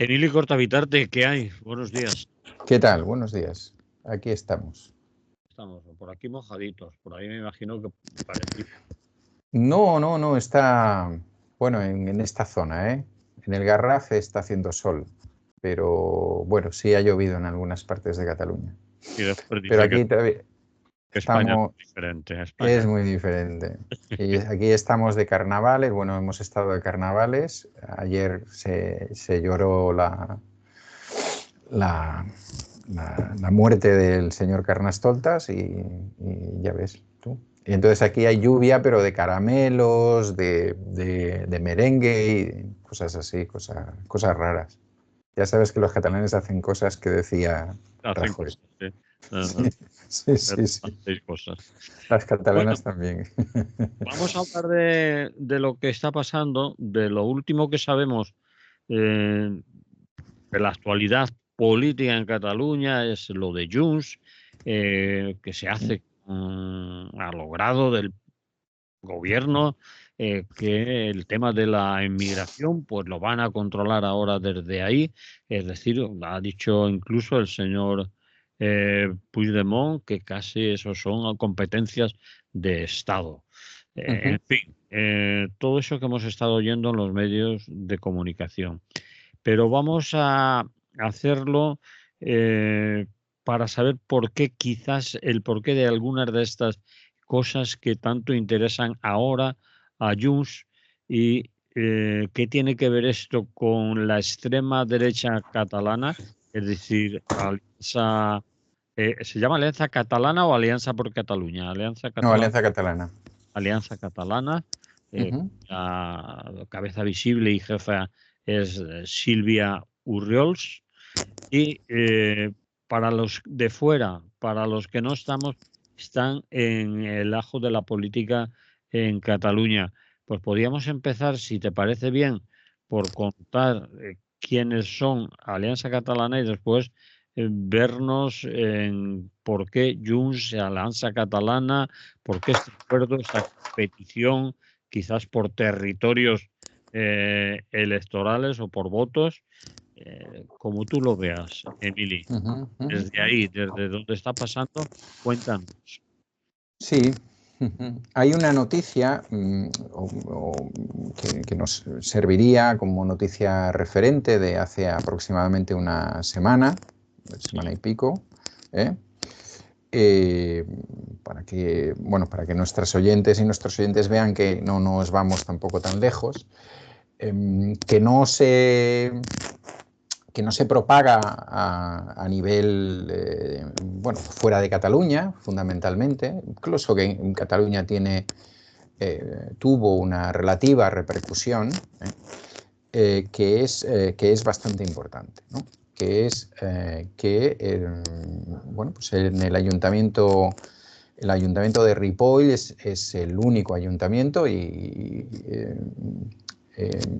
Emilio Cortavitarte, ¿qué hay? Buenos días. ¿Qué tal? Buenos días. Aquí estamos. Estamos por aquí mojaditos, por ahí me imagino que parecido. No, está, bueno, en esta zona, ¿eh? En el Garraf está haciendo sol, pero bueno, sí ha llovido en algunas partes de Cataluña. Y después Pero dice aquí todavía que España estamos, es diferente. España. es muy diferente. Y aquí estamos de carnavales, bueno, hemos estado de carnavales. Ayer se lloró la, la muerte del señor Carnestoltes y ya ves tú. Y entonces aquí hay lluvia, pero de caramelos, de merengue y cosas así, cosas raras. Ya sabes que los catalanes hacen cosas que decía Hacen Rajoy. cosas, ¿sí? Sí. Hacéis cosas. Las Bueno, catalanas también. vamos a hablar de lo que está pasando, de lo último que sabemos de la actualidad política en Cataluña, es lo de Junts, que se hace a logrado del gobierno, que el tema de la inmigración pues lo van a controlar ahora desde ahí, es decir, ha dicho incluso el señor Puigdemont que casi eso son competencias de Estado. En fin, todo eso que hemos estado oyendo en los medios de comunicación. Pero vamos a hacerlo para saber por qué, quizás el porqué de algunas de estas cosas que tanto interesan ahora a Junts y qué tiene que ver esto con la extrema derecha catalana, es decir, alianza, ¿se llama Alianza Catalana o Alianza por Cataluña? Alianza No, Catalana. Alianza Catalana. Alianza Catalana, la cabeza visible y jefa es Silvia Urriols. Y para los de fuera, para los que no estamos, están en el ajo de la política en Cataluña. Pues podríamos empezar, si te parece bien, por contar quiénes son Alianza Catalana y después vernos en por qué Junts, Alianza Catalana, por qué este acuerdo, esta competición, quizás por territorios electorales o por votos, como tú lo veas, Emily. Desde ahí, desde donde está pasando, cuéntanos. Sí, hay una noticia que nos serviría como noticia referente de hace aproximadamente una semana y pico, ¿eh? Para que nuestras oyentes y nuestros oyentes vean que no nos vamos tampoco tan lejos, que no se propaga a nivel, fuera de Cataluña, fundamentalmente, incluso que en Cataluña tuvo una relativa repercusión, que es bastante importante, ¿no? Que es que pues en el ayuntamiento de Ripoll es el único ayuntamiento en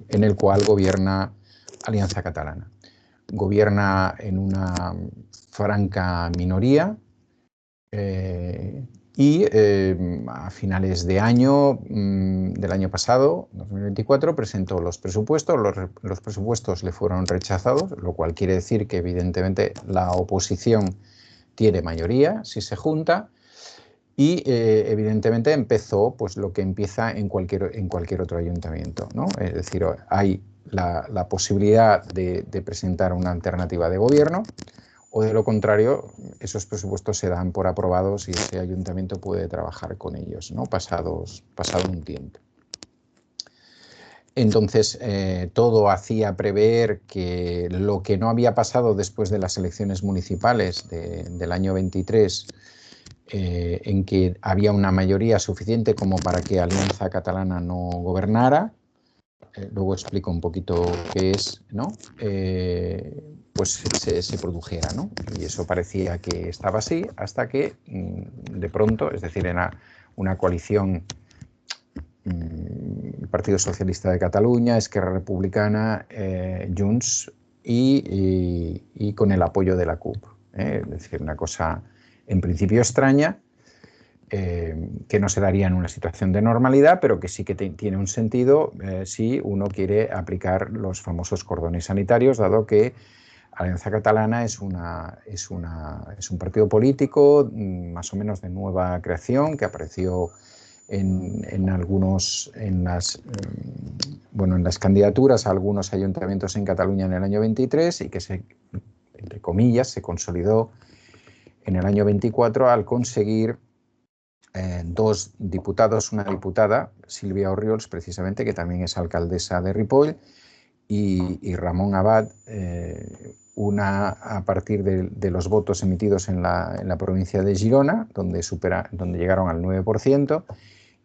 el cual gobierna Alianza Catalana. Gobierna en una franca minoría y a finales de año del año pasado, 2024, presentó los presupuestos. Los presupuestos le fueron rechazados, lo cual quiere decir que evidentemente la oposición tiene mayoría si se junta. Y evidentemente empezó pues lo que empieza en cualquier otro ayuntamiento, ¿no? Es decir, hay la posibilidad de presentar una alternativa de gobierno, o de lo contrario, esos presupuestos se dan por aprobados y ese ayuntamiento puede trabajar con ellos, ¿no? Pasado un tiempo. Entonces, todo hacía prever que lo que no había pasado después de las elecciones municipales del año 23, en que había una mayoría suficiente como para que Alianza Catalana no gobernara, luego explico un poquito qué es, ¿no? Pues se produjera, ¿no? Y eso parecía que estaba así hasta que de pronto, es decir, era una coalición, el Partido Socialista de Cataluña, Esquerra Republicana, Junts y con el apoyo de la CUP, es decir, una cosa en principio extraña, que no se daría en una situación de normalidad, pero que sí que tiene un sentido si uno quiere aplicar los famosos cordones sanitarios, dado que Alianza Catalana es un partido político más o menos de nueva creación que apareció en las candidaturas a algunos ayuntamientos en Cataluña en el año 23 y que entre comillas, se consolidó en el año 24 al conseguir 2 diputados, una diputada, Sílvia Orriols, precisamente, que también es alcaldesa de Ripoll, y Ramón Abad, una a partir de los votos emitidos en la provincia de Girona, donde llegaron al 9%,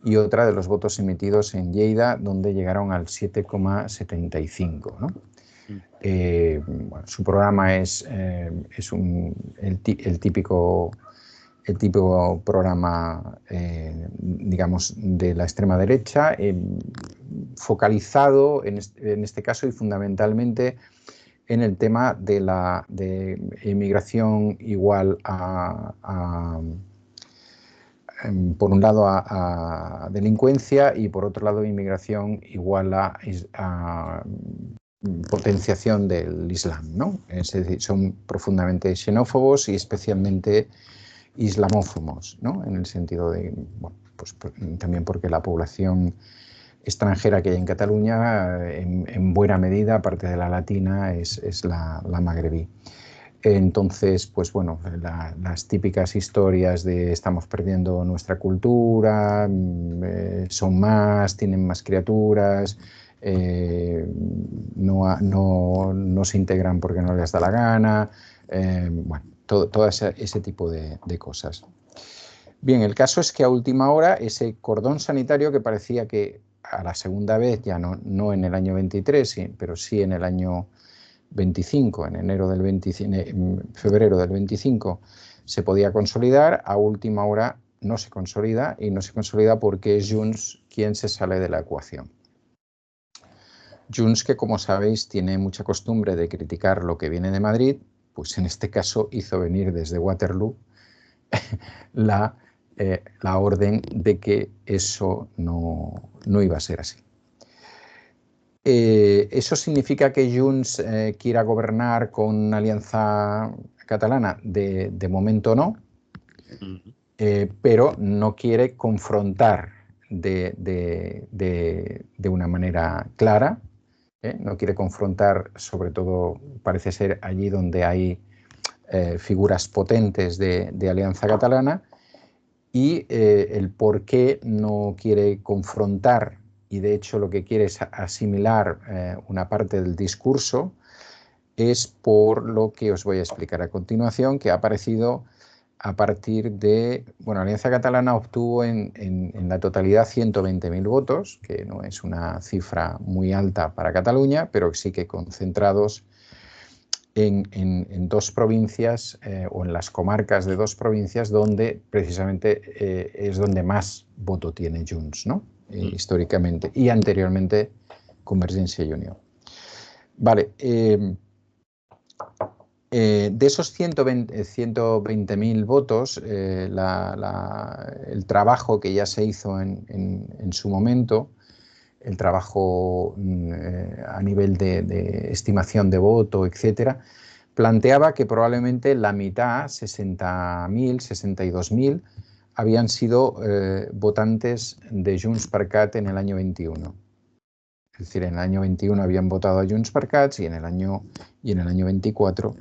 y otra de los votos emitidos en Lleida, donde llegaron al 7,75%, ¿no? Bueno, su programa es el típico programa, digamos, de la extrema derecha, focalizado en este caso y fundamentalmente en el tema de inmigración igual por un lado a delincuencia y por otro lado inmigración igual a potenciación del Islam, ¿no? Es decir, son profundamente xenófobos y especialmente islamófobos, ¿no? En el sentido de, bueno, pues también porque la población extranjera que hay en Cataluña, en buena medida, aparte de la latina, es la magrebí. Entonces, pues bueno, las típicas historias de estamos perdiendo nuestra cultura, son más, tienen más criaturas, no se integran porque no les da la gana, bueno, todo ese tipo de cosas. Bien, el caso es que a última hora ese cordón sanitario que parecía que a la segunda vez, ya no en el año 23, pero sí en el año 25, en febrero del 25, se podía consolidar, a última hora no se consolida, y no se consolida porque es Junts quien se sale de la ecuación. Junts, que como sabéis tiene mucha costumbre de criticar lo que viene de Madrid, pues en este caso hizo venir desde Waterloo la orden de que eso no iba a ser así. ¿Eso significa que Junts quiera gobernar con una alianza catalana? De momento no, pero no quiere confrontar de una manera clara, no quiere confrontar, sobre todo parece ser allí donde hay figuras potentes de Alianza Catalana, y el por qué no quiere confrontar, y de hecho lo que quiere es asimilar una parte del discurso, es por lo que os voy a explicar a continuación, que ha aparecido a partir de, bueno, Alianza Catalana obtuvo en la totalidad 120.000 votos, que no es una cifra muy alta para Cataluña, pero sí que concentrados en 2 provincias o en las comarcas de 2 provincias donde precisamente es donde más voto tiene Junts, ¿no? Históricamente, y anteriormente Convergencia y Unió. Vale, de esos 120.000 votos, el trabajo que ya se hizo en su momento, el trabajo a nivel de estimación de voto, etcétera, planteaba que probablemente la mitad, 60.000, 62.000, habían sido votantes de Junts per Cat en el año 21. Es decir, en el año 21 habían votado a Junts per Cat y en el año 24,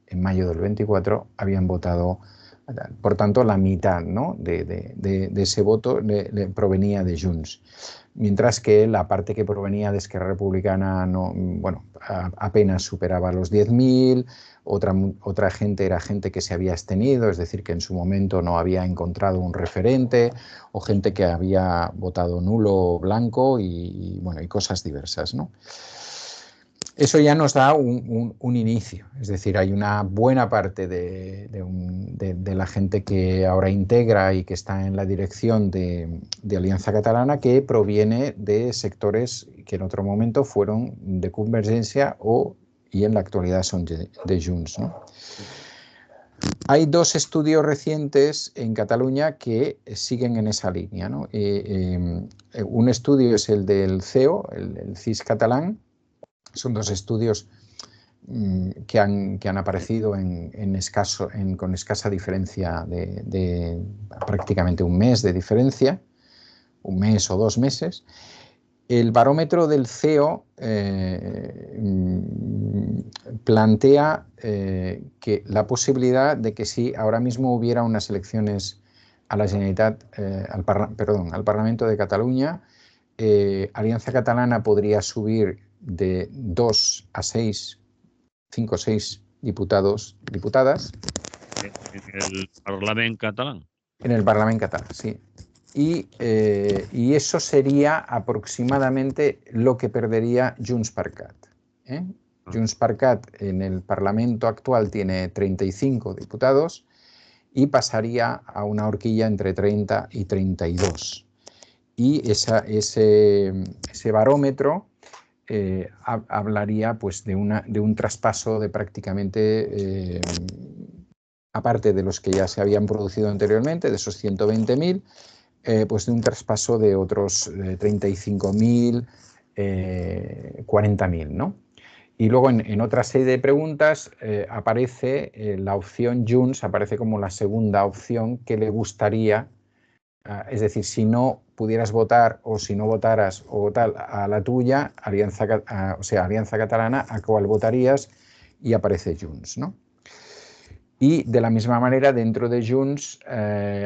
en mayo del 24, habían votado, por tanto, la mitad, ¿no?, de ese voto provenía de Junts. Mientras que la parte que provenía de Esquerra Republicana apenas superaba los 10.000, otra gente era gente que se había abstenido, es decir, que en su momento no había encontrado un referente, o gente que había votado nulo o blanco y cosas diversas, ¿no? Eso ya nos da un inicio, es decir, hay una buena parte de la gente que ahora integra y que está en la dirección de Alianza Catalana, que proviene de sectores que en otro momento fueron de Convergencia y en la actualidad son de Junts, ¿no? Hay dos estudios recientes en Cataluña que siguen en esa línea, ¿no? Un estudio es el del CEO, el CIS catalán. Son dos estudios que han aparecido con escasa diferencia de prácticamente un mes de diferencia, un mes o 2 meses. El barómetro del CEO plantea que la posibilidad de que si ahora mismo hubiera unas elecciones a la Generalitat, al Parlamento de Cataluña, Alianza Catalana podría subir de 2 a 6, 5 o 6 diputados, diputadas. En el Parlamento catalán. En el Parlamento catalán, sí. Y eso sería aproximadamente lo que perdería Junts per Cat. Junts per Cat en el Parlamento actual tiene 35 diputados y pasaría a una horquilla entre 30 y 32. Y ese barómetro hablaría pues, de un traspaso de prácticamente, aparte de los que ya se habían producido anteriormente, de esos 120.000, pues de un traspaso de otros 35.000, 40.000, ¿no? Y luego en otra serie de preguntas aparece la opción Junts, aparece como la segunda opción que le gustaría, es decir, si no pudieras votar o si no votaras o tal a la tuya, Alianza Catalana, ¿a cuál votarías? Y aparece Junts, ¿no? Y de la misma manera, dentro de Junts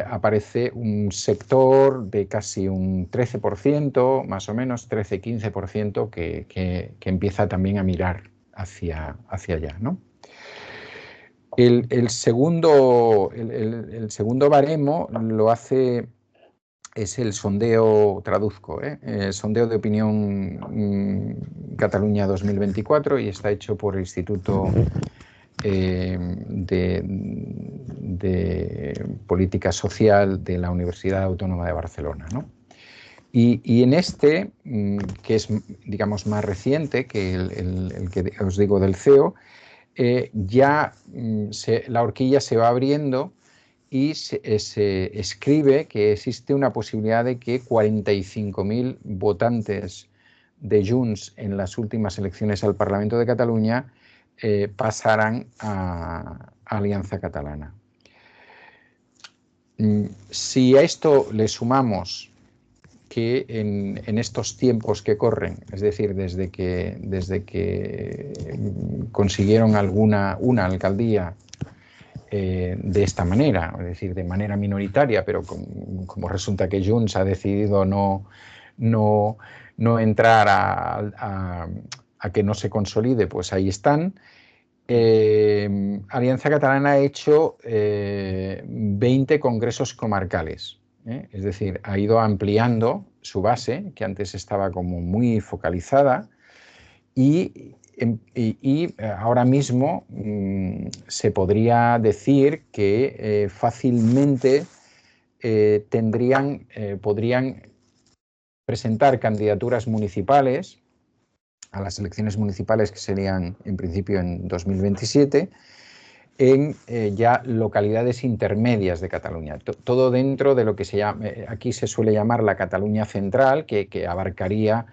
aparece un sector de casi un 13%, más o menos 13-15%, que empieza también a mirar hacia allá, ¿no? El segundo baremo lo hace, es el sondeo, traduzco, el sondeo de opinión Cataluña 2024, y está hecho por el Instituto de Política Social de la Universidad Autónoma de Barcelona, ¿no? Y en este, que es, digamos, más reciente que el que os digo del CEO, ya la horquilla se va abriendo y se escribe que existe una posibilidad de que 45.000 votantes de Junts en las últimas elecciones al Parlamento de Cataluña pasarán a Alianza Catalana. Si a esto le sumamos que en estos tiempos que corren, es decir, desde que consiguieron una alcaldía de esta manera, es decir, de manera minoritaria, pero como resulta que Junts ha decidido no entrar a que no se consolide, pues ahí están. Alianza Catalana ha hecho 20 congresos comarcales, es decir, ha ido ampliando su base, que antes estaba como muy focalizada, y ahora mismo se podría decir que fácilmente podrían presentar candidaturas municipales a las elecciones municipales, que serían en principio en 2027, en ya localidades intermedias de Cataluña. Todo dentro de lo que aquí se suele llamar la Cataluña central, que abarcaría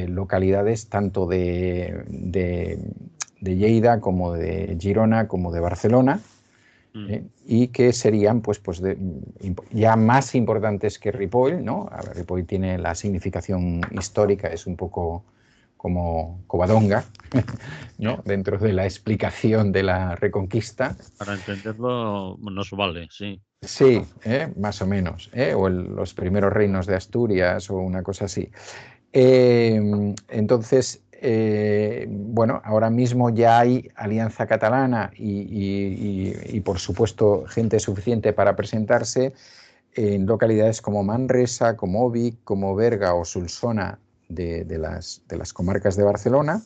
localidades tanto de Lleida como de Girona como de Barcelona, y que serían pues ya más importantes que Ripoll, ¿no? Ripoll tiene la significación histórica, es un poco como Covadonga, ¿no? Dentro de la explicación de la Reconquista. Para entenderlo nos vale, sí. Sí, más o menos, o los primeros reinos de Asturias o una cosa así. Entonces, bueno, ahora mismo ya hay Alianza Catalana y por supuesto gente suficiente para presentarse en localidades como Manresa, como Vic, como Berga o Solsona de las comarcas de Barcelona,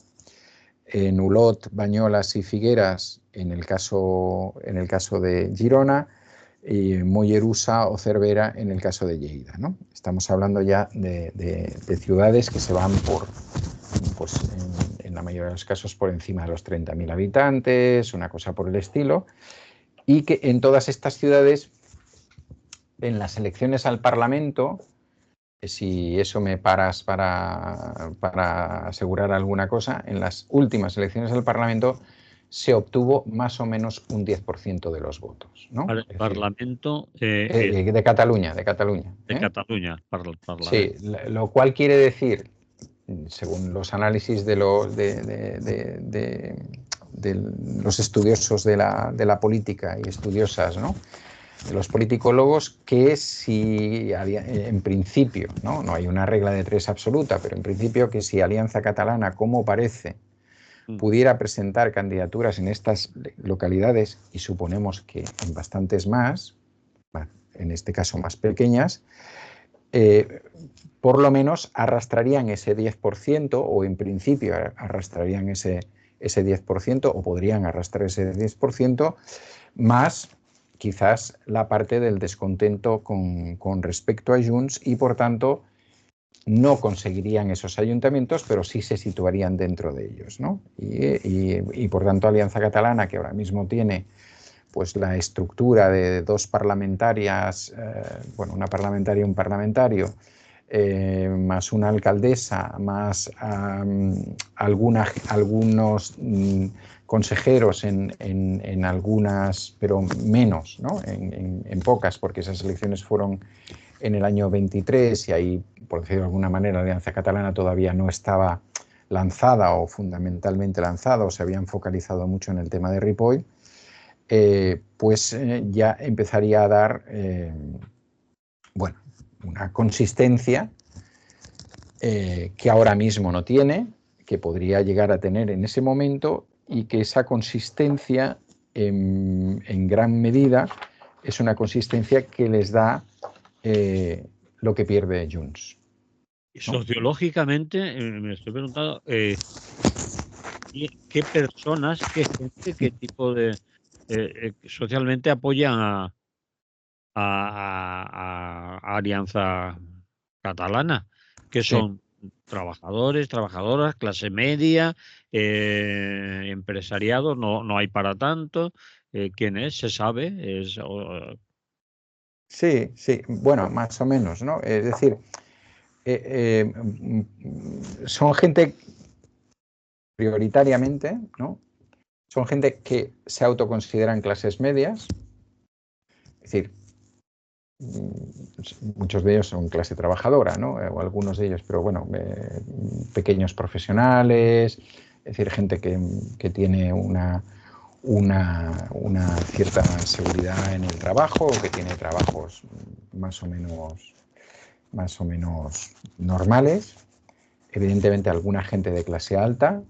en Olot, Banyoles y Figueras en el caso de Girona, y Mollerussa o Cervera en el caso de Lleida, ¿no? Estamos hablando ya de ciudades que se van pues en la mayoría de los casos por encima de los 30.000 habitantes, una cosa por el estilo. y que en todas estas ciudades, en las elecciones al Parlamento, si eso me paras para asegurar alguna cosa, en las últimas elecciones al Parlamento se obtuvo más o menos un 10% de los votos, ¿no? Al Parlamento de Cataluña, de Cataluña. de Cataluña, Parlamento. Sí, lo cual quiere decir, según los análisis de los estudiosos de la política y estudiosas, ¿no?, de los politicólogos, que si en principio, no hay una regla de tres absoluta, pero en principio que si Alianza Catalana, como parece, pudiera presentar candidaturas en estas localidades, y suponemos que en bastantes más, en este caso más pequeñas, por lo menos arrastrarían ese 10%, o en principio arrastrarían ese 10%, o podrían arrastrar ese 10%, más quizás la parte del descontento con respecto a Junts, y por tanto no conseguirían esos ayuntamientos, pero sí se situarían dentro de ellos, ¿no? Y por tanto Alianza Catalana, que ahora mismo tiene pues la estructura de dos parlamentarias, bueno, una parlamentaria y un parlamentario, más una alcaldesa, más algunos consejeros en algunas, pero menos, ¿no?, en pocas, porque esas elecciones fueron en el año 23 y ahí, por decirlo de alguna manera, la Alianza Catalana todavía no estaba lanzada o fundamentalmente lanzada, o se habían focalizado mucho en el tema de Ripoll. Pues ya empezaría a dar bueno, una consistencia que ahora mismo no tiene, que podría llegar a tener en ese momento, y que esa consistencia en gran medida es una consistencia que les da lo que pierde Junts, ¿no? Sociológicamente, me estoy preguntando qué personas, qué gente, qué tipo de socialmente apoyan a Alianza Catalana, que Sí. son trabajadores, trabajadoras, clase media, empresariado, no hay para tanto. ¿Quién es? ¿Se sabe? Sí, sí, bueno, más o menos, ¿no? Es decir, son gente prioritariamente, ¿no?, son gente que se autoconsideran clases medias, es decir, muchos de ellos son clase trabajadora, ¿no?, o algunos de ellos, pero bueno, pequeños profesionales, es decir, gente que tiene una cierta seguridad en el trabajo, o que tiene trabajos más o menos normales. Evidentemente alguna gente de clase alta,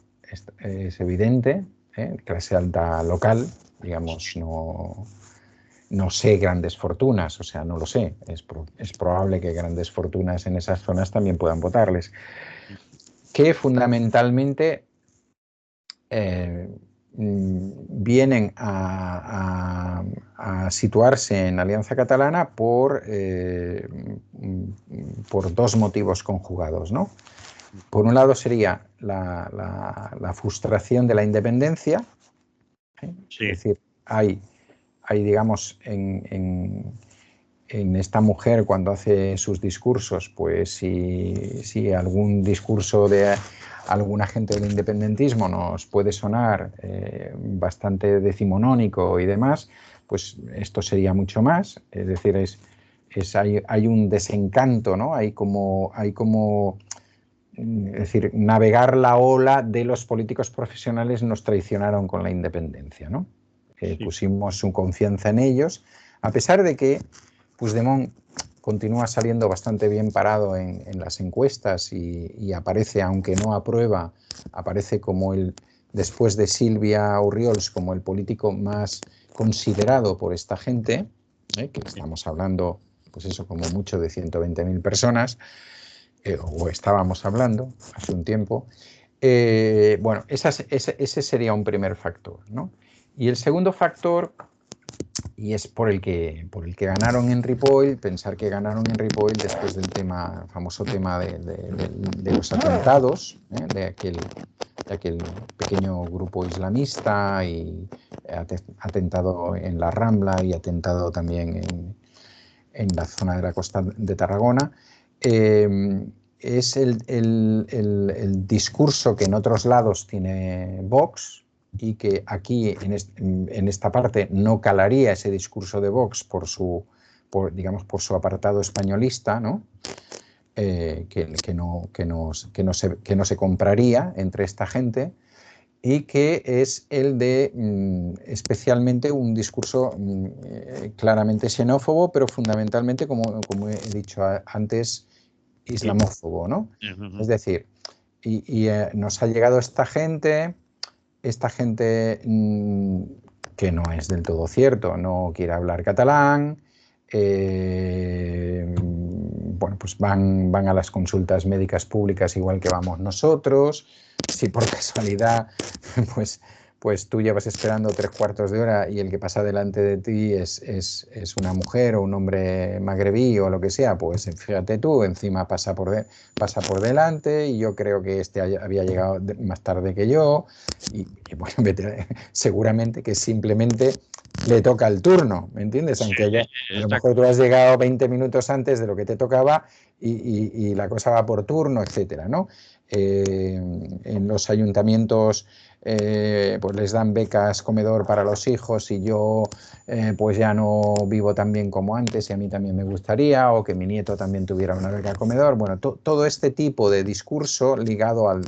es evidente, clase alta local, digamos, no sé grandes fortunas, o sea, no lo sé, es probable que grandes fortunas en esas zonas también puedan votarles, que fundamentalmente vienen a situarse en Alianza Catalana por dos motivos conjugados, ¿no? Por un lado sería la frustración de la independencia, Sí. es decir, hay digamos, en esta mujer, cuando hace sus discursos, pues si algún discurso de alguna gente del independentismo nos puede sonar bastante decimonónico y demás, pues esto sería mucho más, es decir, hay un desencanto, ¿no? Hay como es decir, navegar la ola de los políticos profesionales nos traicionaron con la independencia, ¿no? Sí. Pusimos su confianza en ellos, a pesar de que Puigdemont continúa saliendo bastante bien parado en las encuestas y aparece, aunque no aprueba, aparece como después de Sílvia Orriols, como el político más considerado por esta gente, que estamos hablando, pues eso, como mucho de 120.000 personas, o estábamos hablando hace un tiempo. Bueno, ese sería un primer factor, ¿no? Y el segundo factor, y es por el que ganaron en Ripoll, pensar que ganaron en Ripoll después del famoso tema de los atentados, de aquel pequeño grupo islamista y atentado en la Rambla y atentado también en la zona de la costa de Tarragona. Es el discurso que en otros lados tiene Vox y que aquí en esta parte no calaría ese discurso de Vox digamos, por su apartado españolista, ¿no? Que no se compraría entre esta gente, y que es el de especialmente un discurso claramente xenófobo, pero fundamentalmente, como he dicho antes, islamófobo, ¿no? Es decir, nos ha llegado esta gente que no es del todo cierto, no quiere hablar catalán, bueno, pues van a las consultas médicas públicas igual que vamos nosotros. Si por casualidad pues tú llevas esperando 3/4 de hora y el que pasa delante de ti es una mujer o un hombre magrebí o lo que sea, pues fíjate tú, encima pasa por delante, y yo creo que este había llegado más tarde que yo, y bueno, seguramente que simplemente le toca el turno, ¿me entiendes? Aunque a lo mejor tú has llegado 20 minutos antes de lo que te tocaba y la cosa va por turno, etcétera, ¿no? En los ayuntamientos pues les dan becas comedor para los hijos, y yo pues ya no vivo tan bien como antes y a mí también me gustaría, o que mi nieto también tuviera una beca comedor. Bueno, todo este tipo de discurso ligado al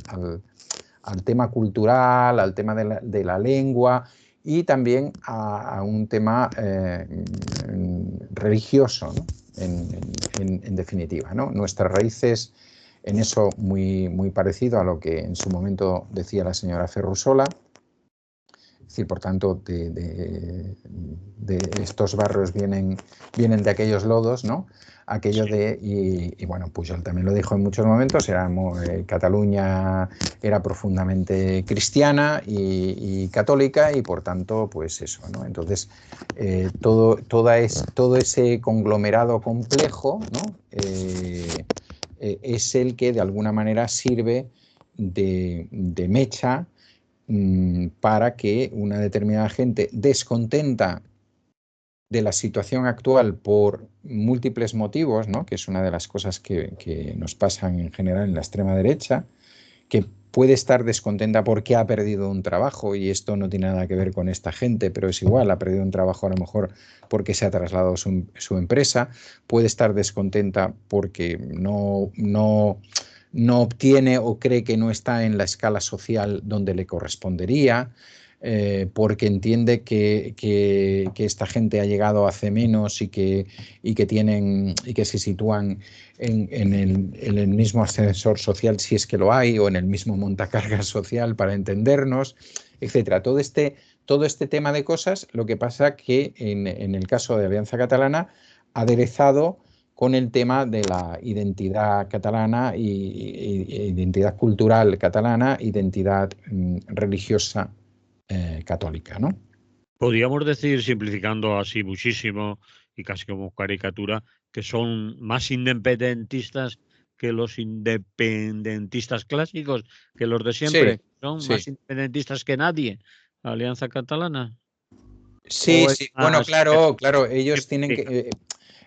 tema cultural, al tema de la lengua, y también a un tema religioso, ¿no? En definitiva, ¿no? Nuestras raíces en eso muy parecido a lo que en su momento decía la señora Ferrusola. Es decir, por tanto, de estos barrios vienen de aquellos lodos, ¿no? Aquello de, y bueno, Pujol también lo dijo en muchos momentos, Cataluña era profundamente cristiana y católica, y por tanto, pues eso, ¿no? Entonces, todo ese conglomerado complejo, ¿no? Es el que de alguna manera sirve de mecha para que una determinada gente descontenta de la situación actual por múltiples motivos, ¿no? Que es una de las cosas que nos pasan en general en la extrema derecha, que puede estar descontenta porque ha perdido un trabajo, y esto no tiene nada que ver con esta gente, pero es igual, ha perdido un trabajo a lo mejor porque se ha trasladado su empresa, puede estar descontenta porque no obtiene o cree que no está en la escala social donde le correspondería, porque entiende que esta gente ha llegado hace menos y que se sitúan en el mismo ascensor social, si es que lo hay, o en el mismo montacargas social, para entendernos, etcétera. Todo este tema de cosas, lo que pasa que en el caso de Alianza Catalana, aderezado con el tema de la identidad catalana, identidad cultural catalana, identidad religiosa católica, ¿no? Podríamos decir, simplificando así muchísimo y casi como caricatura, que son más independentistas que los independentistas clásicos, que los de siempre. Sí, Son sí. más independentistas que nadie. Alianza Catalana. Sí, O es sí. Bueno, más claro, ellos tienen que...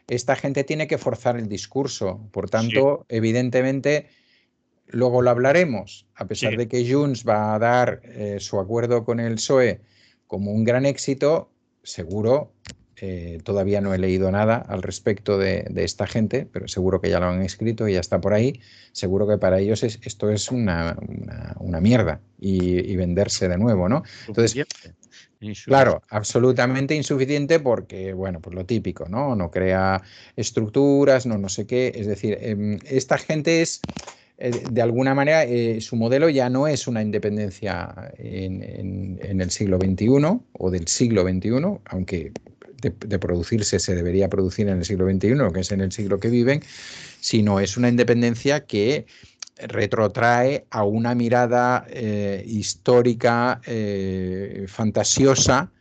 esta gente tiene que forzar el discurso. Por sí, tanto, evidentemente, luego lo hablaremos, a pesar sí. de que Junts va a dar su acuerdo con el PSOE como un gran éxito, seguro, todavía no he leído nada al respecto de esta gente, pero seguro que ya lo han escrito y ya está por ahí, seguro que para ellos esto es una mierda, y venderse de nuevo, ¿no? Entonces, Suficiente. claro, absolutamente insuficiente porque, bueno, pues lo típico, ¿no? No crea estructuras, no sé qué. Es decir, esta gente es, de alguna manera, su modelo ya no es una independencia en el siglo XXI o del siglo XXI, aunque de producirse se debería producir en el siglo XXI, que es en el siglo que viven, sino es una independencia que retrotrae a una mirada histórica, fantasiosa,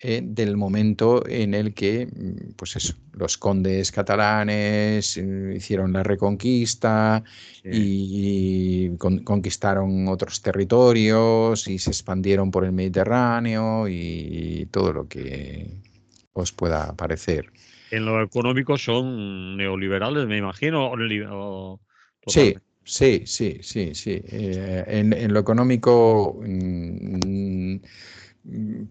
del momento en el que, pues eso, los condes catalanes hicieron la reconquista Sí. y conquistaron otros territorios y se expandieron por el Mediterráneo y todo lo que os pueda parecer. En lo económico son neoliberales, me imagino, Sí, totalmente. sí. En lo económico,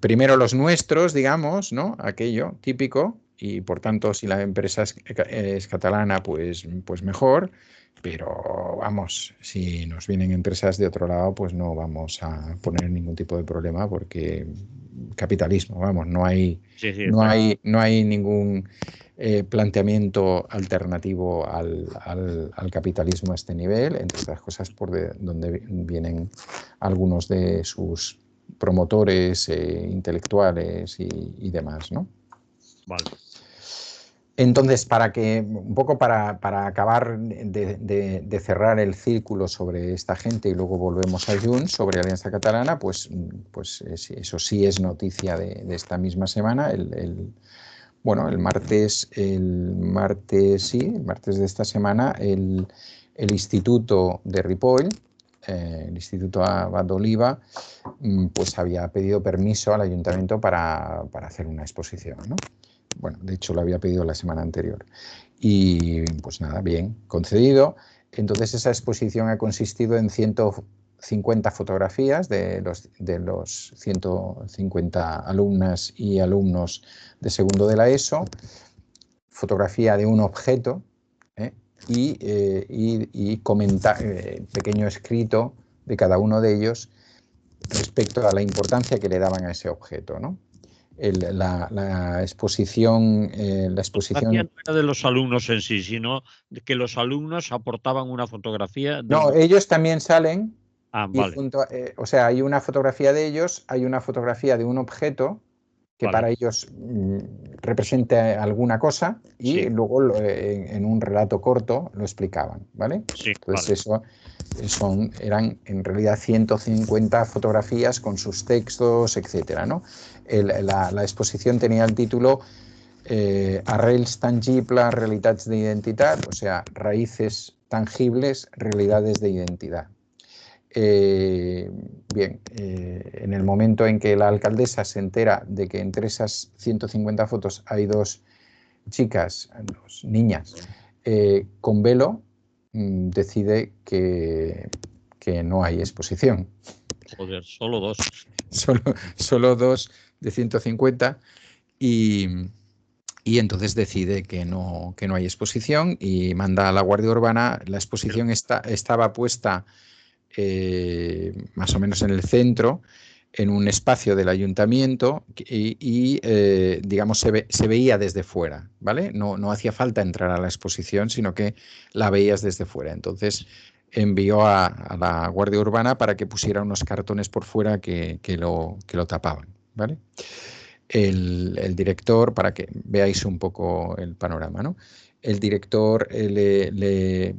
primero los nuestros, digamos, ¿no? Aquello típico, y por tanto, si la empresa es catalana, pues mejor. Pero vamos, si nos vienen empresas de otro lado, pues no vamos a poner ningún tipo de problema porque capitalismo, vamos, Sí, está no hay ningún planteamiento alternativo al capitalismo a este nivel, entre otras cosas por donde vienen algunos de sus promotores intelectuales y demás, ¿no? vale. Entonces, un poco para acabar de cerrar el círculo sobre esta gente y luego volvemos a Junts, sobre Alianza Catalana, pues eso sí es noticia de esta misma semana. Bueno, el martes de esta semana, el Instituto de Ripoll, el Instituto Abad Oliba, pues había pedido permiso al ayuntamiento para hacer una exposición, ¿no? Bueno, de hecho lo había pedido la semana anterior. Y pues nada, bien, concedido. Entonces esa exposición ha consistido en 150 fotografías de los 150 alumnas y alumnos de segundo de la ESO, fotografía de un objeto y pequeño escrito de cada uno de ellos respecto a la importancia que le daban a ese objeto, ¿no? La exposición... La fotografía no era de los alumnos en sí, sino de que los alumnos aportaban una fotografía de No, un... ellos también salen y vale, o sea, hay una fotografía de ellos, hay una fotografía de un objeto que vale. para ellos representa alguna cosa y Sí, luego en un relato corto lo explicaban, ¿vale? sí, Entonces vale. eran en realidad 150 fotografías con sus textos, etcétera, ¿no? La exposición tenía el título Arrels tangibles, realitats d'identitat, o sea, raíces tangibles, realidades de identidad. Bien, en el momento en que la alcaldesa se entera de que entre esas 150 fotos hay dos chicas, dos niñas, con velo, decide que no hay exposición. Joder, solo dos. Solo dos de 150 y entonces decide que no hay exposición y manda a la Guardia Urbana. La exposición estaba puesta más o menos en el centro, en un espacio del ayuntamiento y digamos, se veía desde fuera, ¿vale? No hacía falta entrar a la exposición, sino que la veías desde fuera. Entonces envió a la Guardia Urbana para que pusiera unos cartones por fuera que lo tapaban, ¿vale? El director, para que veáis un poco el panorama, ¿no? El director le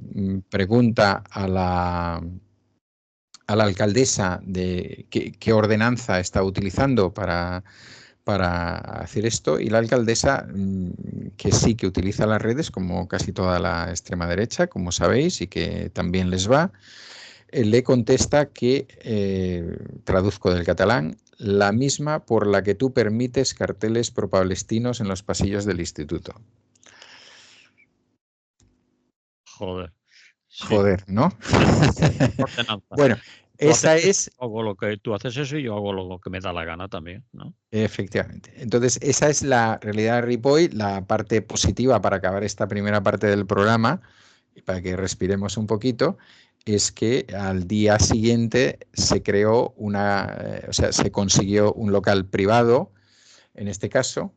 pregunta a la alcaldesa de qué ordenanza está utilizando para hacer esto, y la alcaldesa, que sí que utiliza las redes, como casi toda la extrema derecha, como sabéis, y que también les va, le contesta que, traduzco del catalán, la misma por la que tú permites carteles pro-palestinos en los pasillos del instituto. Joder. Sí. Joder, ¿no? Ordenanza. Bueno, esa es... Tú haces eso y yo hago lo que me da la gana también, ¿no? Efectivamente. Entonces, esa es la realidad de Ripoll, la parte positiva para acabar esta primera parte del programa y para que respiremos un poquito, es que al día siguiente se creó o sea, se consiguió un local privado, en este caso,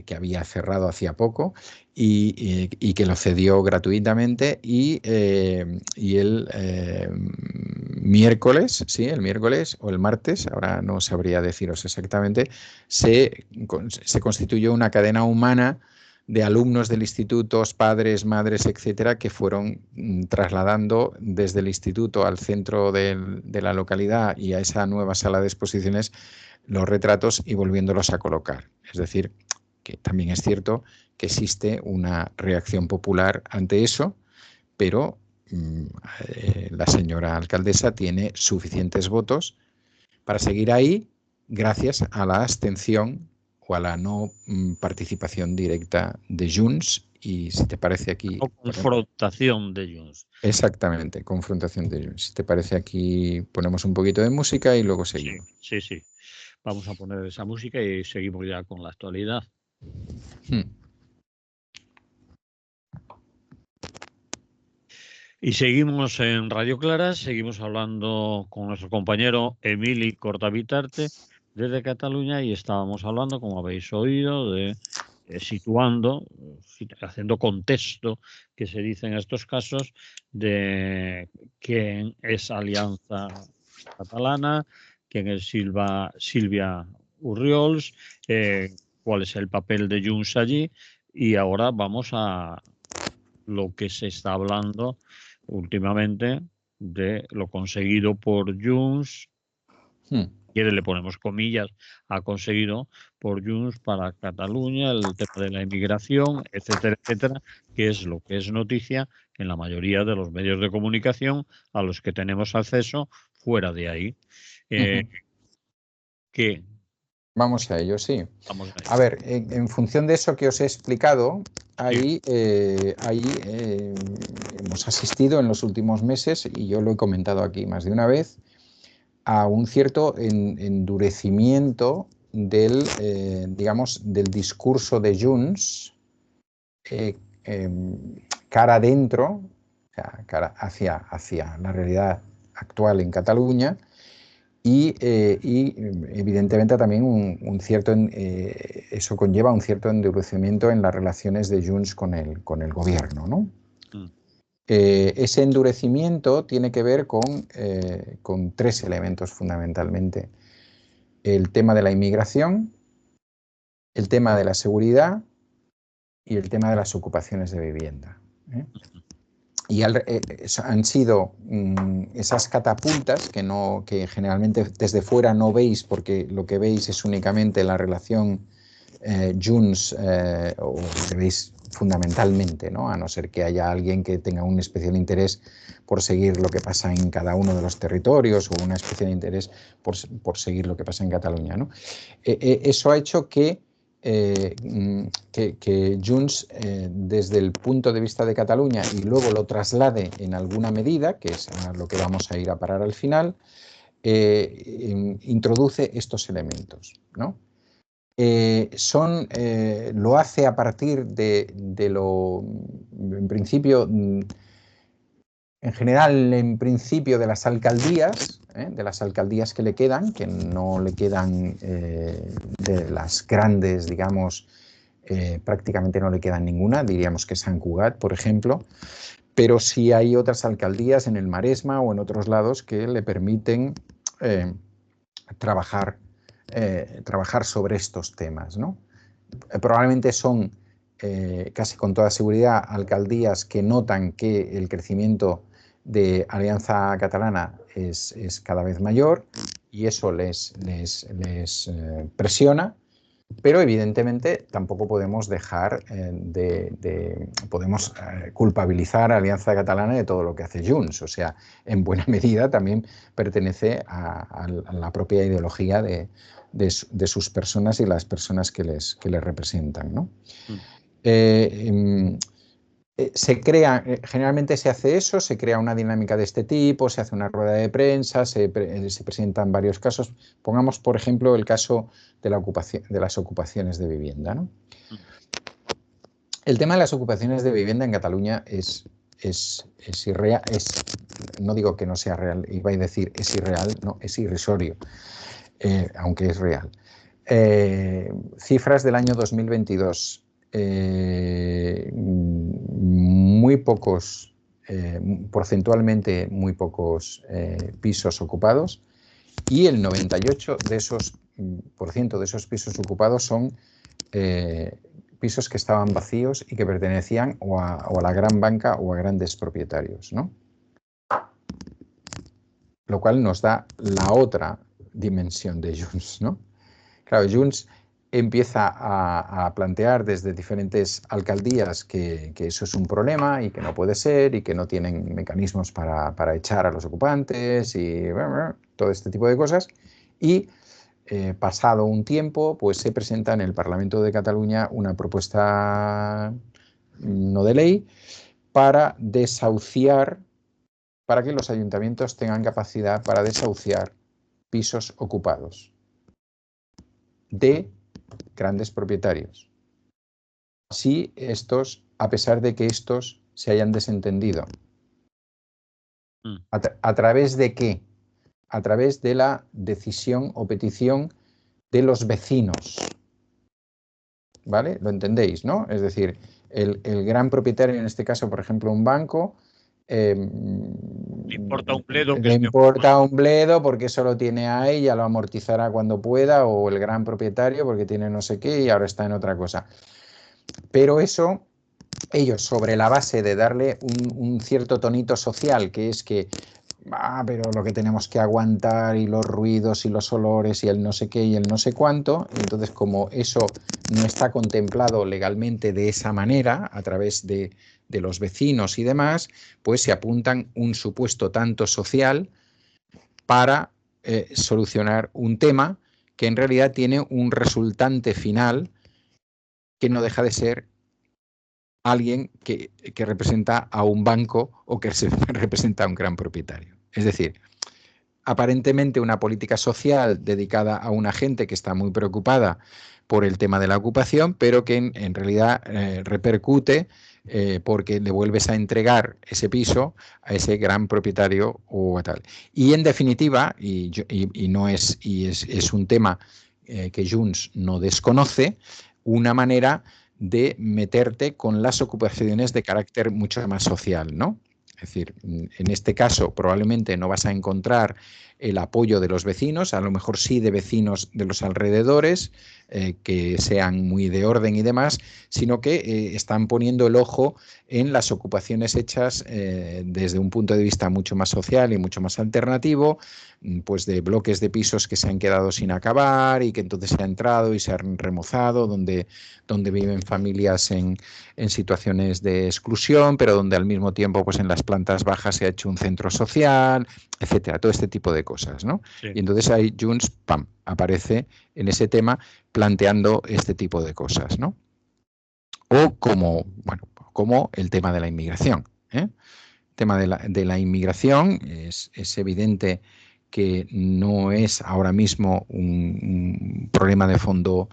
que había cerrado hacía poco y que lo cedió gratuitamente y el miércoles, sí, el miércoles o el martes, ahora no sabría deciros exactamente, se constituyó una cadena humana de alumnos del instituto, padres, madres, etcétera, que fueron trasladando desde el instituto al centro de la localidad y a esa nueva sala de exposiciones los retratos y volviéndolos a colocar. Es decir, que también es cierto que existe una reacción popular ante eso, pero la señora alcaldesa tiene suficientes votos para seguir ahí gracias a la abstención o a la no participación directa de Junts. Y si te parece aquí... O confrontación de Junts. Exactamente, confrontación de Junts. Si te parece aquí ponemos un poquito de música y luego seguimos. Sí, sí, sí. Vamos a poner esa música y seguimos ya con la actualidad. Y seguimos en Radio Claras, seguimos hablando con nuestro compañero Emili Cortavitarte desde Cataluña y estábamos hablando, como habéis oído, de situando, haciendo contexto, que se dice en estos casos, de quién es Alianza Catalana, quién es Sílvia Urriols, cuál es el papel de Junts allí, y ahora vamos a lo que se está hablando últimamente de lo conseguido por Junts, y le ponemos comillas, ha conseguido por Junts para Cataluña el tema de la inmigración, etcétera, etcétera, que es lo que es noticia en la mayoría de los medios de comunicación a los que tenemos acceso fuera de ahí. ¿Qué? Vamos a ello, sí. Vamos a ello. A ver, en función de eso que os he explicado, ahí hemos asistido en los últimos meses, y yo lo he comentado aquí más de una vez, a un cierto endurecimiento del, digamos, del discurso de Junts cara adentro, o sea, cara hacia la realidad actual en Cataluña, y evidentemente también un cierto, eso conlleva un cierto endurecimiento en las relaciones de Junts con el gobierno, ¿no? Ese endurecimiento tiene que ver con tres elementos fundamentalmente: el tema de la inmigración, el tema de la seguridad y el tema de las ocupaciones de vivienda. Y han sido esas catapultas que generalmente desde fuera no veis, porque lo que veis es únicamente la relación Junts, o que veis fundamentalmente, ¿no? A no ser que haya alguien que tenga un especial interés por seguir lo que pasa en cada uno de los territorios, o una especial interés por seguir lo que pasa en Cataluña, ¿no? Eso ha hecho que Junts, desde el punto de vista de Cataluña, y luego lo traslade en alguna medida, que es a lo que vamos a ir a parar al final, introduce estos elementos, ¿no? Lo hace a partir de lo, en principio, en general, en principio, de las alcaldías que le quedan, que no le quedan de las grandes, digamos, prácticamente no le quedan ninguna, diríamos que Sant Cugat, por ejemplo, pero sí hay otras alcaldías en el Maresma o en otros lados que le permiten trabajar sobre estos temas, ¿no? Probablemente son, casi con toda seguridad, alcaldías que notan que el crecimiento de Alianza Catalana es cada vez mayor, y eso les presiona, pero evidentemente tampoco podemos dejar podemos culpabilizar a Alianza Catalana de todo lo que hace Junts. O sea, en buena medida también pertenece a la propia ideología de sus personas y las personas que les representan, ¿no? Se crea, generalmente se hace eso, se crea una dinámica de este tipo, se hace una rueda de prensa, se presentan varios casos. Pongamos, por ejemplo, el caso de las ocupaciones de vivienda, ¿no? El tema de las ocupaciones de vivienda en Cataluña es irreal, no digo que no sea real, iba a decir es irreal, no, es irrisorio, aunque es real. Cifras del año 2022. Muy pocos, porcentualmente muy pocos pisos ocupados, y el 98% de esos pisos ocupados son pisos que estaban vacíos y que pertenecían o a la gran banca o a grandes propietarios, ¿no? Lo cual nos da la otra dimensión de Junts, ¿no? Claro, Junts empieza a plantear desde diferentes alcaldías que eso es un problema y que no puede ser y que no tienen mecanismos para echar a los ocupantes y todo este tipo de cosas. Y pasado un tiempo, pues se presenta en el Parlamento de Cataluña una propuesta no de ley para desahuciar, para que los ayuntamientos tengan capacidad para desahuciar pisos ocupados de grandes propietarios. Si estos, a pesar de que estos se hayan desentendido. ¿A través de qué? A través de la decisión o petición de los vecinos. ¿Vale? ¿Lo entendéis, no? Es decir, el gran propietario, en este caso, por ejemplo, un banco, Le importa un bledo. Le importa un bledo porque eso lo tiene ahí, ya lo amortizará cuando pueda, o el gran propietario porque tiene no sé qué y ahora está en otra cosa. Pero eso, ellos, sobre la base de darle un cierto tonito social, que es que pero lo que tenemos que aguantar y los ruidos y los olores y el no sé qué y el no sé cuánto, entonces como eso no está contemplado legalmente de esa manera, a través de los vecinos y demás, pues se apuntan un supuesto tanto social para solucionar un tema que en realidad tiene un resultante final que no deja de ser alguien que representa a un banco o que representa a un gran propietario. Es decir, aparentemente una política social dedicada a una gente que está muy preocupada por el tema de la ocupación, pero que en realidad repercute porque le vuelves a entregar ese piso a ese gran propietario o a tal. Y en definitiva, es un tema que Junts no desconoce, una manera de meterte con las ocupaciones de carácter mucho más social, ¿no? Es decir, en este caso probablemente no vas a encontrar el apoyo de los vecinos, a lo mejor sí de vecinos de los alrededores, que sean muy de orden y demás, sino que están poniendo el ojo en las ocupaciones hechas desde un punto de vista mucho más social y mucho más alternativo, pues de bloques de pisos que se han quedado sin acabar y que entonces se ha entrado y se han remozado, donde viven familias en situaciones de exclusión, pero donde al mismo tiempo pues en las plantas bajas se ha hecho un centro social, etcétera, todo este tipo de cosas, ¿no? Sí. Y entonces ahí Junts, ¡pam!, aparece en ese tema planteando este tipo de cosas, ¿no? O como el tema de la inmigración, ¿eh? El tema de la inmigración es evidente que no es ahora mismo un problema de fondo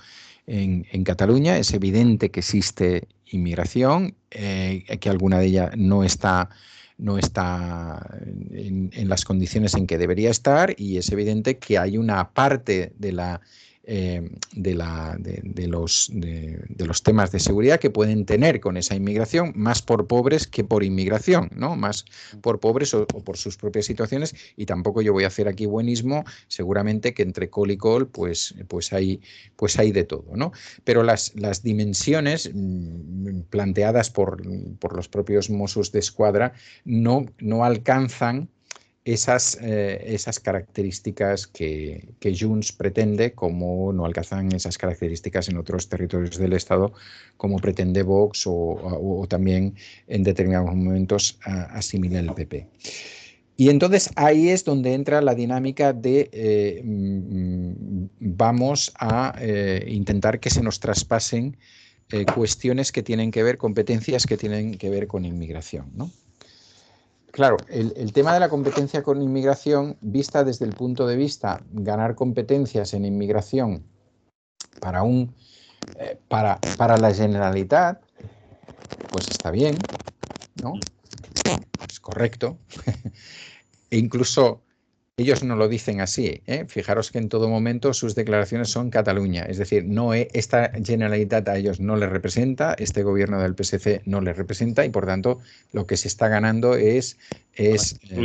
en Cataluña. Es evidente que existe inmigración, que alguna de ellas no está en las condiciones en que debería estar, y es evidente que hay una parte de los temas de seguridad que pueden tener con esa inmigración, más por pobres que por inmigración, ¿no? Más por pobres o por sus propias situaciones, y tampoco yo voy a hacer aquí buenismo, seguramente que entre col y col pues hay de todo, ¿no? Pero las dimensiones planteadas por los propios Mossos d'Esquadra no alcanzan esas características que Junts pretende, como no alcanzan esas características en otros territorios del Estado, como pretende Vox o también en determinados momentos asimila el PP. Y entonces ahí es donde entra la dinámica de vamos a intentar que se nos traspasen cuestiones que tienen que ver, competencias que tienen que ver con inmigración, ¿no? Claro, el tema de la competencia con inmigración, vista desde el punto de vista ganar competencias en inmigración para la Generalitat, pues está bien, ¿no? Es correcto. E incluso ellos no lo dicen así, ¿eh? Fijaros que en todo momento sus declaraciones son Cataluña, es decir, esta Generalitat a ellos no les representa, este gobierno del PSC no les representa, y por tanto lo que se está ganando es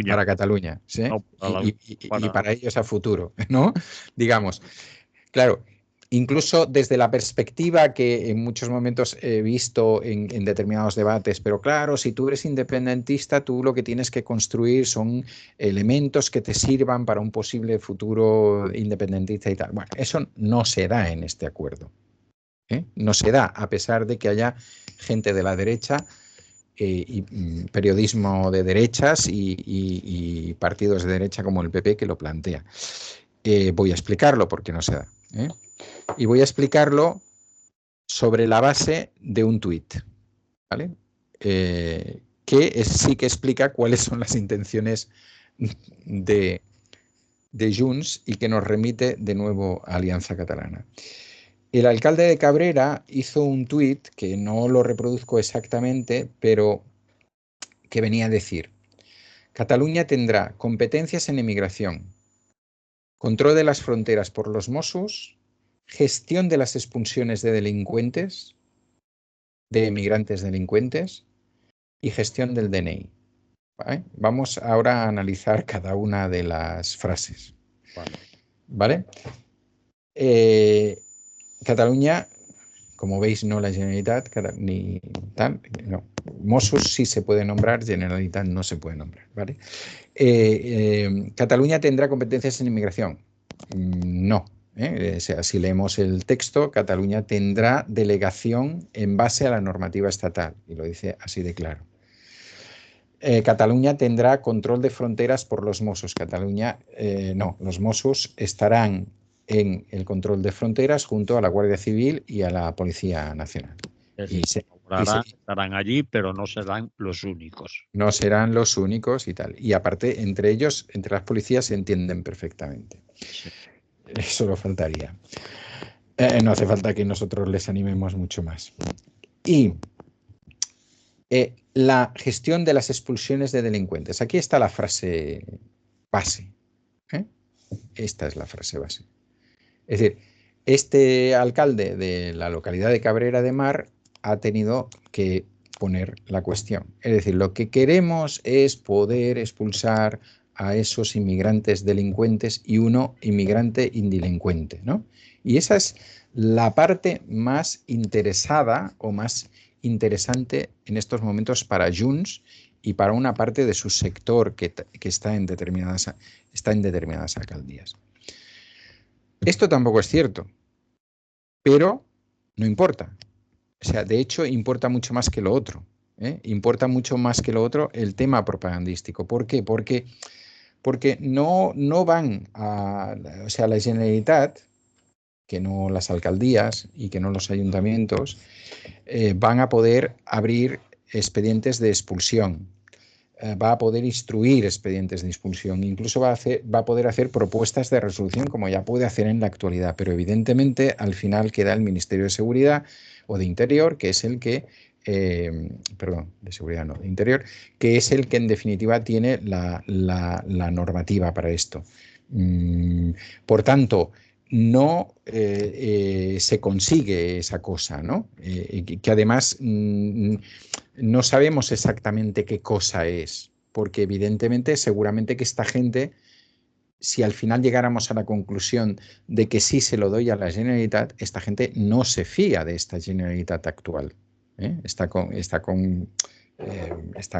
para Cataluña, ¿sí? No, y para ellos a futuro, ¿no? Digamos, claro. Incluso desde la perspectiva que en muchos momentos he visto en determinados debates, pero claro, si tú eres independentista, tú lo que tienes que construir son elementos que te sirvan para un posible futuro independentista y tal. Bueno, eso no se da en este acuerdo, No se da, a pesar de que haya gente de la derecha y periodismo de derechas y partidos de derecha como el PP que lo plantea. Voy a explicarlo porque no se da. Y voy a explicarlo sobre la base de un tuit, ¿vale? Sí que explica cuáles son las intenciones de Junts y que nos remite de nuevo a Alianza Catalana. El alcalde de Cabrera hizo un tuit que no lo reproduzco exactamente, pero que venía a decir: Cataluña tendrá competencias en emigración, control de las fronteras por los Mossos, gestión de las expulsiones de delincuentes, de emigrantes delincuentes y gestión del DNI. ¿Vale? Vamos ahora a analizar cada una de las frases. ¿Vale? Cataluña, como veis, no la Generalitat, ni tal, no. Mossos sí se puede nombrar, Generalitat no se puede nombrar, ¿vale? Cataluña tendrá competencias en inmigración. No. O sea, si leemos el texto, Cataluña tendrá delegación en base a la normativa estatal, y lo dice así de claro. Cataluña tendrá control de fronteras por los Mossos. Cataluña, no, los Mossos estarán en el control de fronteras junto a la Guardia Civil y a la Policía Nacional. Estarán allí, pero no serán los únicos. No serán los únicos y tal. Y aparte, entre ellos, entre las policías, se entienden perfectamente. Sí. Eso lo faltaría. No hace falta que nosotros les animemos mucho más. Y la gestión de las expulsiones de delincuentes. Aquí está la frase base. Esta es la frase base. Es decir, este alcalde de la localidad de Cabrera de Mar ha tenido que poner la cuestión. Es decir, lo que queremos es poder expulsar a esos inmigrantes delincuentes y uno inmigrante indilincuente, ¿no? Y esa es la parte más interesada o más interesante en estos momentos para Junts y para una parte de su sector que está en determinadas alcaldías. Esto tampoco es cierto, pero no importa. O sea, de hecho, importa mucho más que lo otro. Importa mucho más que lo otro el tema propagandístico. ¿Por qué? Porque no van a... O sea, la Generalitat, que no las alcaldías y que no los ayuntamientos, van a poder abrir expedientes de expulsión. Va a poder instruir expedientes de expulsión, incluso va a poder hacer propuestas de resolución como ya puede hacer en la actualidad, pero evidentemente al final queda el Ministerio de Seguridad o de Interior, que es el que, perdón, de Seguridad no, de Interior, que es el que en definitiva tiene la normativa para esto. Por tanto, no se consigue esa cosa, ¿no? Que además no sabemos exactamente qué cosa es, porque evidentemente seguramente que esta gente, si al final llegáramos a la conclusión de que sí se lo doy a la Generalitat, esta gente no se fía de esta Generalitat actual. Está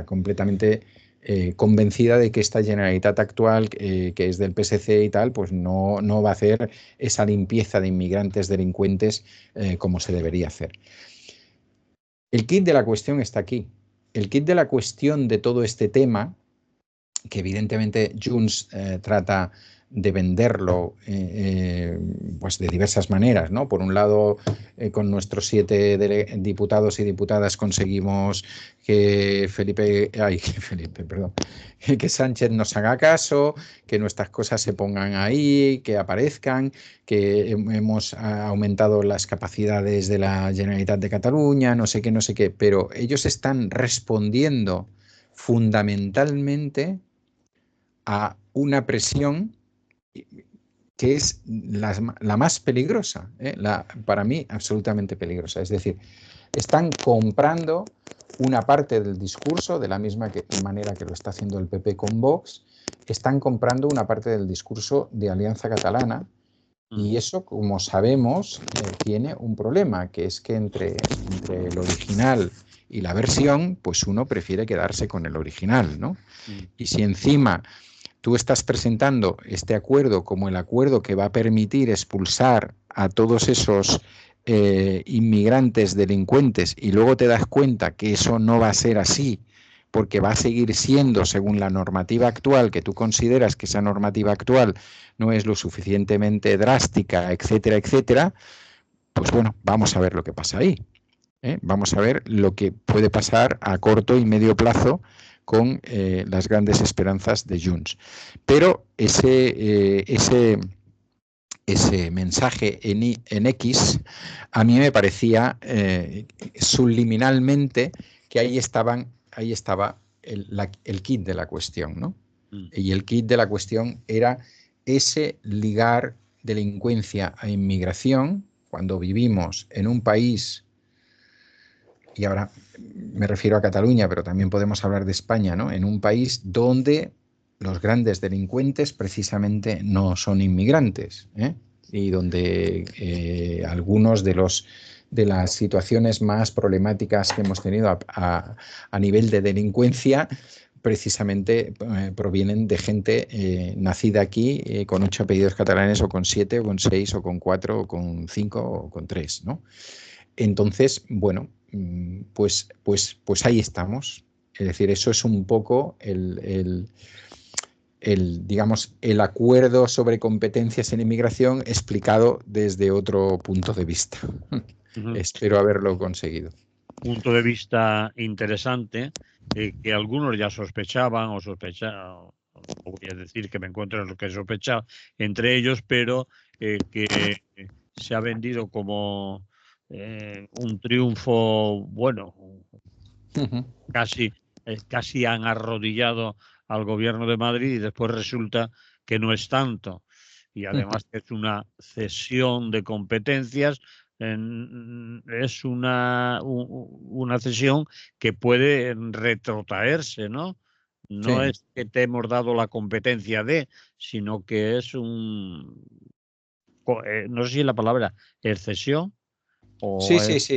completamente convencida de que esta Generalitat actual, que es del PSC y tal, pues no va a hacer esa limpieza de inmigrantes delincuentes como se debería hacer. El kit de la cuestión está aquí. El kit de la cuestión de todo este tema, que evidentemente Junts trata de venderlo pues de diversas maneras, ¿no? Por un lado, con nuestros 7 diputados y diputadas conseguimos que que Sánchez nos haga caso, que nuestras cosas se pongan ahí, que aparezcan, que hemos aumentado las capacidades de la Generalitat de Cataluña, no sé qué, pero ellos están respondiendo fundamentalmente a una presión que es la más peligrosa, para mí absolutamente peligrosa. Es decir, están comprando una parte del discurso, de la misma manera que lo está haciendo el PP con Vox, están comprando una parte del discurso de Alianza Catalana, y eso, como sabemos, tiene un problema, que es que entre el original y la versión, pues uno prefiere quedarse con el original, ¿no? Y si encima tú estás presentando este acuerdo como el acuerdo que va a permitir expulsar a todos esos inmigrantes delincuentes y luego te das cuenta que eso no va a ser así, porque va a seguir siendo según la normativa actual, que tú consideras que esa normativa actual no es lo suficientemente drástica, etcétera, etcétera, pues bueno, vamos a ver lo que pasa ahí. Vamos a ver lo que puede pasar a corto y medio plazo con las grandes esperanzas de Junts. Pero ese mensaje en X a mí me parecía subliminalmente que ahí estaba el kit de la cuestión, ¿no? Y el kit de la cuestión era ese ligar delincuencia a inmigración cuando vivimos en un país, y ahora me refiero a Cataluña, pero también podemos hablar de España, ¿no? En un país donde los grandes delincuentes precisamente no son inmigrantes, y donde algunos de las situaciones más problemáticas que hemos tenido a nivel de delincuencia precisamente provienen de gente nacida aquí con 8 apellidos catalanes o con 7 o con 6 o con 4 o con 5 o con 3, ¿no? Entonces, bueno, pues ahí estamos. Es decir, eso es un poco digamos, el acuerdo sobre competencias en inmigración explicado desde otro punto de vista. Espero haberlo conseguido. Punto de vista interesante, que algunos ya sospechaban o voy a decir que me encuentro en lo que sospechaba entre ellos, pero que se ha vendido como un triunfo, bueno, casi han arrodillado al gobierno de Madrid y después resulta que no es tanto. Y además es una cesión de competencias, es una cesión que puede retrotraerse, ¿no? No Sí. es que te hemos dado la competencia de, sino que es no sé si la palabra es cesión o Sí. es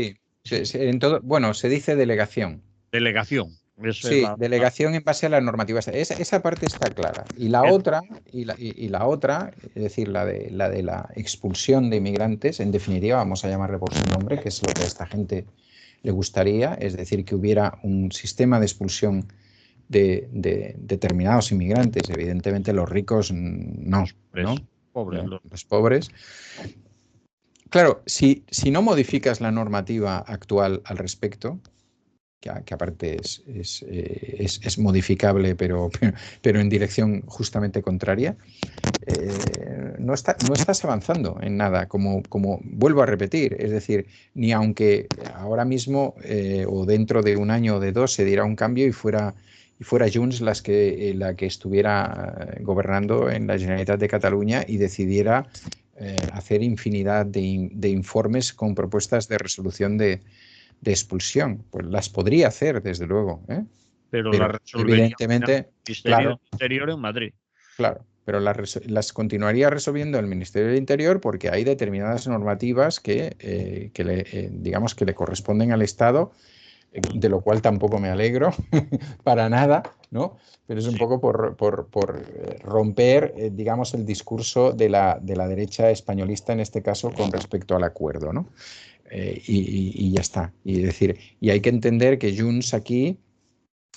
Bueno, se dice delegación. delegación. Eso es Sí, delegación en base a la normativa. Esa parte está clara. Y la otra, es decir, la de la expulsión de inmigrantes, en definitiva, vamos a llamarle por su nombre, que es lo que a esta gente le gustaría, es decir, que hubiera un sistema de expulsión de determinados inmigrantes. Evidentemente, los ricos no, ¿no? Pobres, Los pobres. Claro, si no modificas la normativa actual al respecto, que aparte es modificable, pero en dirección justamente contraria, no estás avanzando en nada, como vuelvo a repetir. Es decir, ni aunque ahora mismo o dentro de un año o de 2 se diera un cambio y fuera Junts la que estuviera gobernando en la Generalitat de Cataluña y decidiera hacer infinidad de informes con propuestas de resolución de expulsión, pues las podría hacer, desde luego, pero la resolvería evidentemente, el Ministerio del Interior en Madrid. Claro, pero las continuaría resolviendo el Ministerio del Interior porque hay determinadas normativas que digamos que le corresponden al Estado, de lo cual tampoco me alegro para nada, ¿no? Pero es un poco por romper, digamos, el discurso de la derecha españolista en este caso con respecto al acuerdo, ¿no? Y ya está. Y decir, y hay que entender que Junts aquí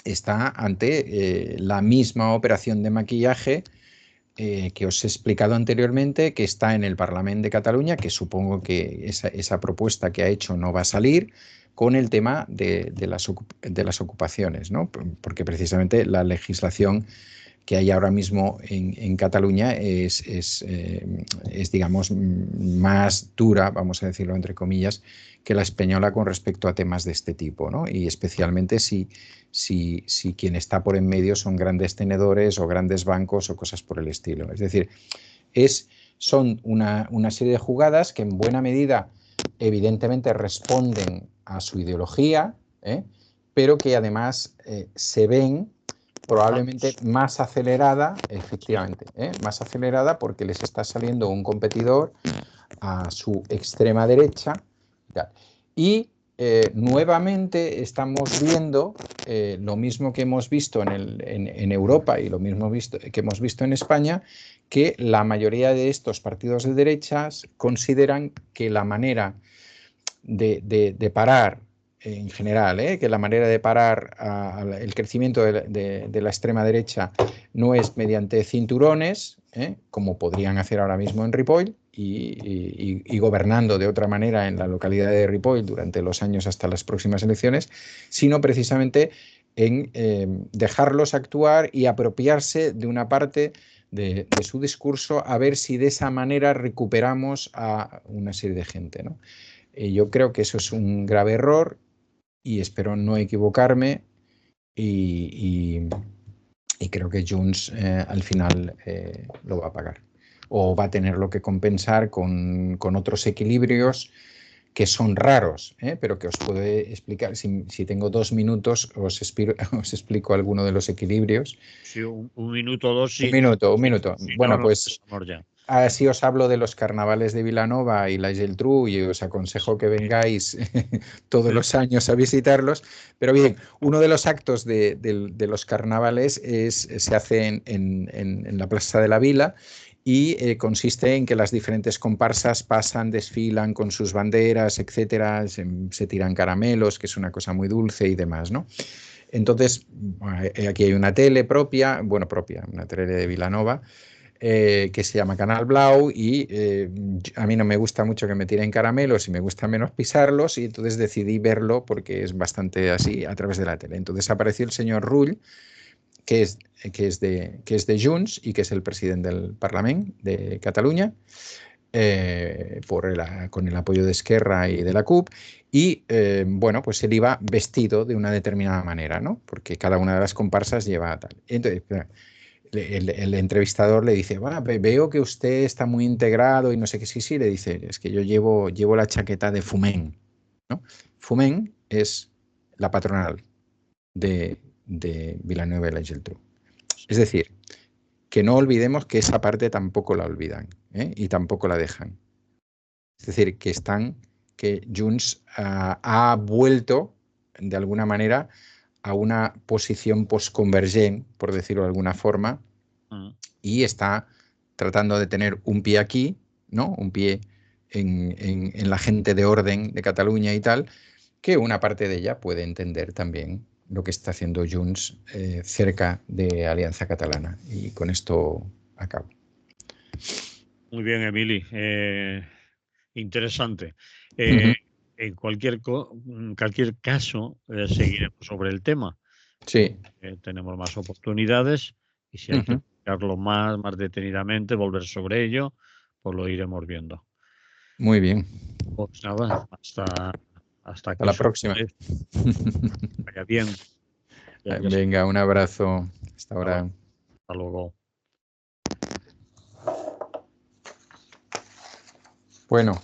está ante la misma operación de maquillaje que os he explicado anteriormente, que está en el Parlamento de Cataluña, que supongo que esa propuesta que ha hecho no va a salir, con el tema de las ocupaciones, ¿no? Porque precisamente la legislación que hay ahora mismo en Cataluña es, digamos, más dura, vamos a decirlo entre comillas, que la española con respecto a temas de este tipo, ¿no? Y especialmente si quien está por en medio son grandes tenedores o grandes bancos o cosas por el estilo. Es decir, son una serie de jugadas que en buena medida evidentemente responden a su ideología, pero que además se ven probablemente más acelerada, efectivamente, más acelerada porque les está saliendo un competidor a su extrema derecha. Y nuevamente estamos viendo lo mismo que hemos visto en Europa y lo mismo que hemos visto en España, que la mayoría de estos partidos de derechas consideran que la manera de parar en general, que la manera de parar el crecimiento de la extrema derecha no es mediante cinturones, como podrían hacer ahora mismo en Ripoll, y gobernando de otra manera en la localidad de Ripoll durante los años hasta las próximas elecciones, sino precisamente en dejarlos actuar y apropiarse de una parte de su discurso, a ver si de esa manera recuperamos a una serie de gente, ¿no? Yo creo que eso es un grave error y espero no equivocarme, y creo que Junts al final lo va a pagar, o va a tenerlo que compensar con otros equilibrios que son raros, pero que os puedo explicar. Si tengo 2 minutos, os explico alguno de los equilibrios. Sí, un minuto o dos, Un sí. minuto, un Si, minuto. si no, Bueno, lo pues empezamos ya. así os hablo de los carnavales de Vilanova y la Geltrú, y os aconsejo que vengáis todos los años a visitarlos. Pero bien, uno de los actos de los carnavales se hace en la Plaza de la Vila, y consiste en que las diferentes comparsas pasan, desfilan con sus banderas, etcétera, se tiran caramelos, que es una cosa muy dulce y demás, ¿no? Entonces, aquí hay una tele propia, bueno, propia, una tele de Vilanova, que se llama Canal Blau, y a mí no me gusta mucho que me tiren caramelos y me gusta menos pisarlos, y entonces decidí verlo porque es bastante así a través de la tele. Entonces apareció el señor Rull, que es de Junts y que es el presidente del Parlament de Cataluña, con el apoyo de Esquerra y de la CUP, y bueno, pues él iba vestido de una determinada manera, ¿no? Porque cada una de las comparsas lleva tal. Entonces, el entrevistador le dice, veo que usted está muy integrado y no sé qué. Sí, le dice, es que yo llevo la chaqueta de Fumen, ¿no? Fumen es la patronal de Villanueva y la Geltrú. Es decir, que no olvidemos que esa parte tampoco la olvidan, y tampoco la dejan. Es decir, que Junts ha vuelto de alguna manera a una posición postconvergent, por decirlo de alguna forma, y está tratando de tener un pie aquí, ¿no? Un pie en la gente de orden de Cataluña y tal, que una parte de ella puede entender también lo que está haciendo Junts cerca de Alianza Catalana. Y con esto acabo. Muy bien, Emili. Interesante. Uh-huh. En cualquier caso, seguiremos sobre el tema. Sí. Tenemos más oportunidades, y si hay que explicarlo más detenidamente, volver sobre ello, pues lo iremos viendo. Muy bien. Pues nada, hasta Hasta que la eso próxima. vaya bien. Venga, un abrazo. Hasta ahora. Hasta luego. Bueno.